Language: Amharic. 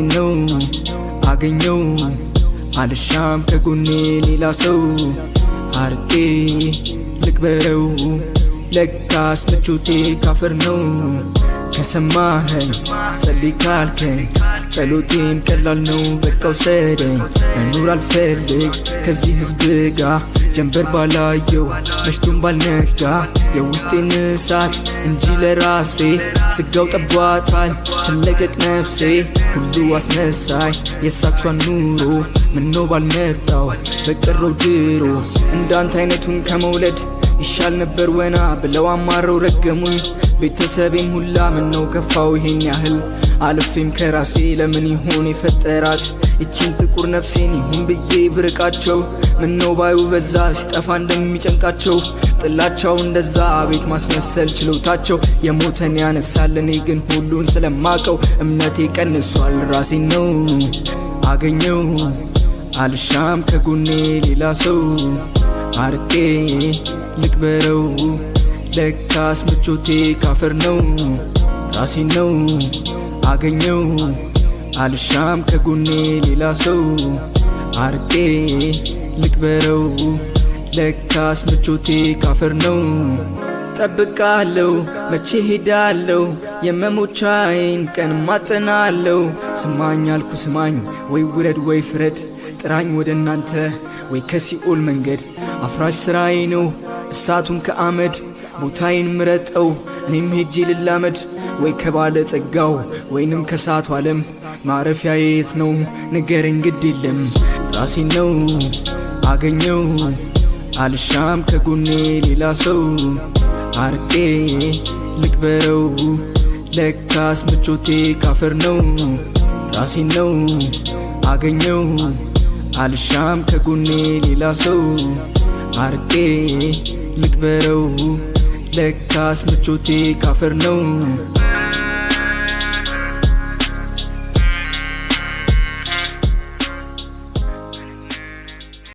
ነው አገኘው አልሻም ከጎኔ ሌላ ሰው አርቄ ልቅበረው ለካስ ምቾቴ ካፈር ነው ከሰማኸኝ ጸልይ ካልከኝ ጸሎቴም ቀላል ነው በቃ ውሰደኝ መኖር አልፈልግ ከዚህ ህዝብ ጋር ጀንበር ባላየው መሽቶም ባልነጋ የውስጤን እሳት እንጂ ለራሴ ስጋው ጠቧታል ትለቀቅ ነፍሴ ሁሉ አስመሳይ የሳክሷን ኑሮ ምነው ባልመጣው በቀረው ድሮ እንዳንተ አይነቱን ከመውለድ ይሻል ነበር ወና ብለው አማረው ረገሙኝ ቤተሰቤም ሁላ ምነው ከፋው ይሄን ያህል አልፌም ከራሴ ለምን ይሆን የፈጠራት እቺን ጥቁር ነፍሴን ይሁን ብዬ ብርቃቸው ምነው ባዩ በዛ ሲጠፋ እንደሚጨንቃቸው ጥላቻው እንደዛ ቤት ማስመሰል ችሎታቸው የሞተን ያነሳል እኔ ግን ሁሉን ስለማቀው እምነቴ ቀንሷል ራሴን ነው አገኘው አልሻም ከጎኔ ሌላ ሰው አርቄ ልቅበረው ለካስ ምቾቴ ካፈር ነው ራሴን ነው አገኘው አልሻም ከጎኔ ሌላ ሰው አርቄ ልቅበረው ለካስ ምቾቴ ካፈር ነው ጠብቃለሁ መቼ ሄዳለሁ የመሞቻዬን ቀን ማጸናለሁ ስማኝ አልኩ ስማኝ ወይ ውረድ ወይ ፍረድ ጥራኝ ወደ እናንተ ወይ ከሲኦል መንገድ አፍራሽ ስራዬ ነው እሳቱን ከአመድ ቦታዬን ምረጠው እኔም ሄጄ ልላመድ ወይ ከባለ ጸጋው ወይንም ከሳቱ ዓለም ማረፊያዬ የት ነው ንገረኝ ግድ የለም ራሴን ነው አገኘው አልሻም ከጎኔ ሌላ ሰው አርቄ ልቅበረው ለካስ ምቾቴ ካፈር ነው ራሴን ነው አገኘው አልሻም ከጎኔ ሌላ ሰው አርቄ ልቅበረው ለካስ ምቾቴ ካፈር ነው